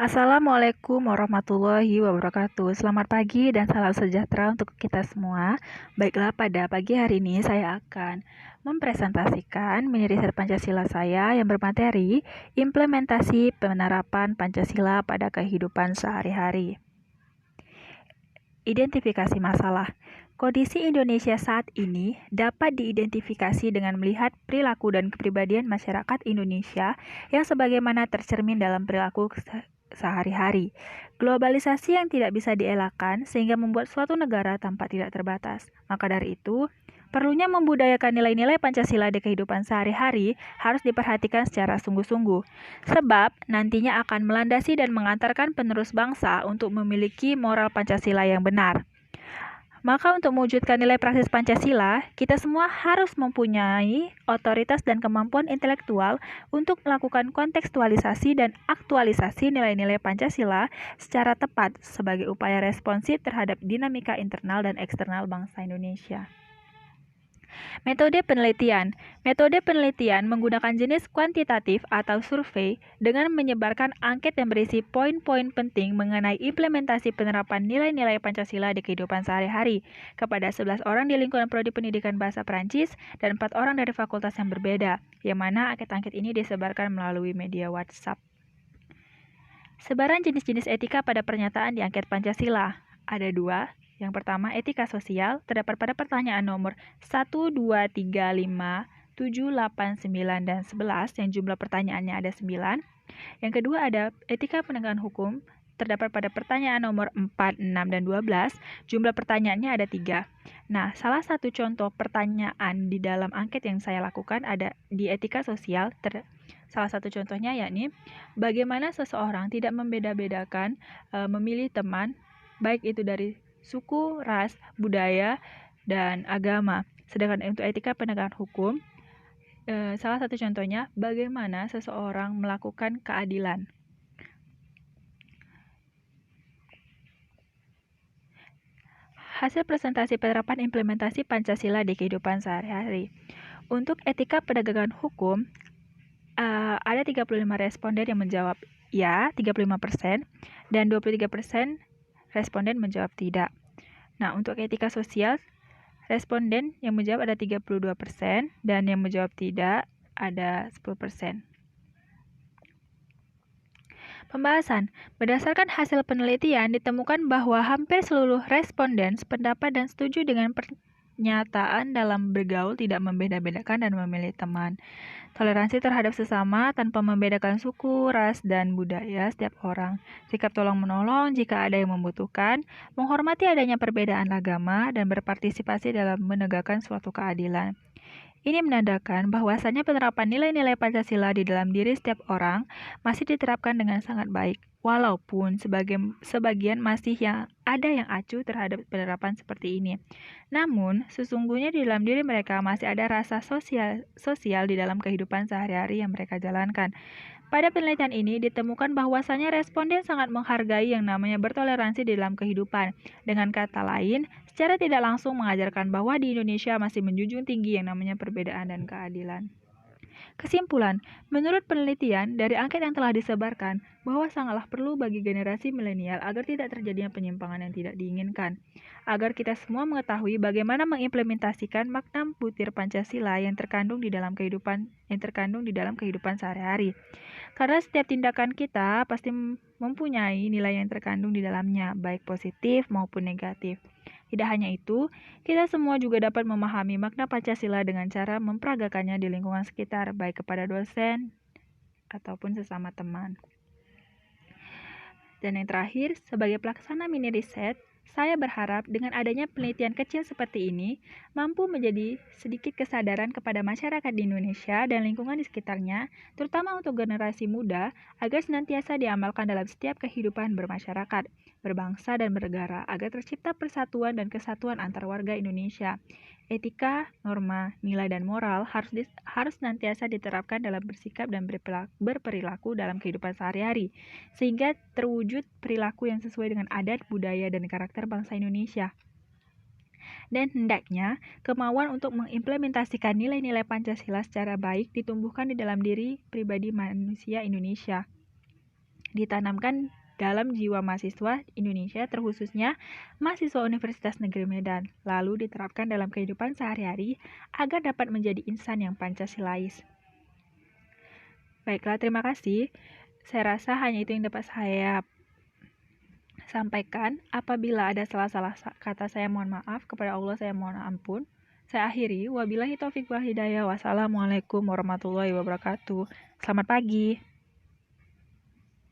Assalamualaikum warahmatullahi wabarakatuh. Selamat pagi dan salam sejahtera untuk kita semua. Baiklah, pada pagi hari ini saya akan mempresentasikan mini riset Pancasila saya yang bermateri implementasi penerapan Pancasila pada kehidupan sehari-hari. Identifikasi masalah. Kondisi Indonesia saat ini dapat diidentifikasi dengan melihat perilaku dan kepribadian masyarakat Indonesia yang sebagaimana tercermin dalam perilaku sehari-hari. Globalisasi yang tidak bisa dielakkan sehingga membuat suatu negara tampak tidak terbatas. Maka dari itu, perlunya membudayakan nilai-nilai Pancasila di kehidupan sehari-hari harus diperhatikan secara sungguh-sungguh. Sebab nantinya akan melandasi dan mengantarkan penerus bangsa untuk memiliki moral Pancasila yang benar. Maka untuk mewujudkan nilai praktis Pancasila, kita semua harus mempunyai otoritas dan kemampuan intelektual untuk melakukan kontekstualisasi dan aktualisasi nilai-nilai Pancasila secara tepat sebagai upaya responsif terhadap dinamika internal dan eksternal bangsa Indonesia. Metode penelitian. Metode penelitian menggunakan jenis kuantitatif atau survei dengan menyebarkan angket yang berisi poin-poin penting mengenai implementasi penerapan nilai-nilai Pancasila di kehidupan sehari-hari kepada 11 orang di lingkungan Prodi Pendidikan Bahasa Perancis dan 4 orang dari fakultas yang berbeda, yang mana angket-angket ini disebarkan melalui media WhatsApp. Sebaran jenis-jenis etika pada pernyataan di angket Pancasila. Ada 2. Yang pertama, etika sosial, terdapat pada pertanyaan nomor 1, 2, 3, 5, 7, 8, 9, dan 11, yang jumlah pertanyaannya ada 9. Yang kedua ada etika penegakan hukum, terdapat pada pertanyaan nomor 4, 6, dan 12, jumlah pertanyaannya ada 3. Nah, salah satu contoh pertanyaan di dalam angket yang saya lakukan ada di etika sosial, salah satu contohnya yakni, bagaimana seseorang tidak membeda-bedakan memilih teman, baik itu dari suku, ras, budaya, dan agama. Sedangkan untuk etika penegakan hukum, salah satu contohnya bagaimana seseorang melakukan keadilan. Hasil presentasi penerapan implementasi Pancasila di kehidupan sehari-hari. Untuk etika penegakan hukum, ada 35 responden yang menjawab ya, 35%, dan 23% responden menjawab tidak. Nah, untuk etika sosial, responden yang menjawab ada 32% dan yang menjawab tidak ada 10%. Pembahasan. Berdasarkan hasil penelitian, ditemukan bahwa hampir seluruh responden sependapat dan setuju dengan pernyataan dalam bergaul tidak membeda-bedakan dan memilih teman. Toleransi terhadap sesama tanpa membedakan suku, ras, dan budaya setiap orang. Sikap tolong-menolong jika ada yang membutuhkan, menghormati adanya perbedaan agama, dan berpartisipasi dalam menegakkan suatu keadilan. Ini menandakan bahwasannya penerapan nilai-nilai Pancasila di dalam diri setiap orang masih diterapkan dengan sangat baik, walaupun sebagian masih ada yang acuh terhadap penerapan seperti ini. Namun, sesungguhnya di dalam diri mereka masih ada rasa sosial di dalam kehidupan sehari-hari yang mereka jalankan. Pada penelitian ini ditemukan bahwasannya responden sangat menghargai yang namanya bertoleransi di dalam kehidupan. Dengan kata lain, secara tidak langsung mengajarkan bahwa di Indonesia masih menjunjung tinggi yang namanya perbedaan dan keadilan. Kesimpulan, menurut penelitian dari angket yang telah disebarkan, bahwa sangatlah perlu bagi generasi milenial agar tidak terjadinya penyimpangan yang tidak diinginkan. Agar kita semua mengetahui bagaimana mengimplementasikan makna butir Pancasila yang terkandung di dalam kehidupan sehari-hari. Karena setiap tindakan kita pasti mempunyai nilai yang terkandung di dalamnya, baik positif maupun negatif. Tidak hanya itu, kita semua juga dapat memahami makna Pancasila dengan cara memperagakannya di lingkungan sekitar, baik kepada dosen ataupun sesama teman. Dan yang terakhir, sebagai pelaksana mini riset, saya berharap dengan adanya penelitian kecil seperti ini, mampu menjadi sedikit kesadaran kepada masyarakat di Indonesia dan lingkungan di sekitarnya, terutama untuk generasi muda, agar senantiasa diamalkan dalam setiap kehidupan bermasyarakat, berbangsa dan bernegara, agar tercipta persatuan dan kesatuan antar warga Indonesia. Etika, norma, nilai, dan moral harus senantiasa diterapkan dalam bersikap dan berperilaku dalam kehidupan sehari-hari, sehingga terwujud perilaku yang sesuai dengan adat, budaya, dan karakter bangsa Indonesia. Dan hendaknya, kemauan untuk mengimplementasikan nilai-nilai Pancasila secara baik ditumbuhkan di dalam diri pribadi manusia Indonesia. ditanamkan dalam jiwa mahasiswa Indonesia, terkhususnya mahasiswa Universitas Negeri Medan, lalu diterapkan dalam kehidupan sehari-hari agar dapat menjadi insan yang Pancasilais. Baiklah, terima kasih. Saya rasa hanya itu yang dapat saya sampaikan. Apabila ada salah-salah kata, saya mohon maaf. Kepada Allah saya mohon ampun. Saya akhiri. Wabillahi taufiq wal hidayah. Wassalamualaikum warahmatullahi wabarakatuh. Selamat pagi.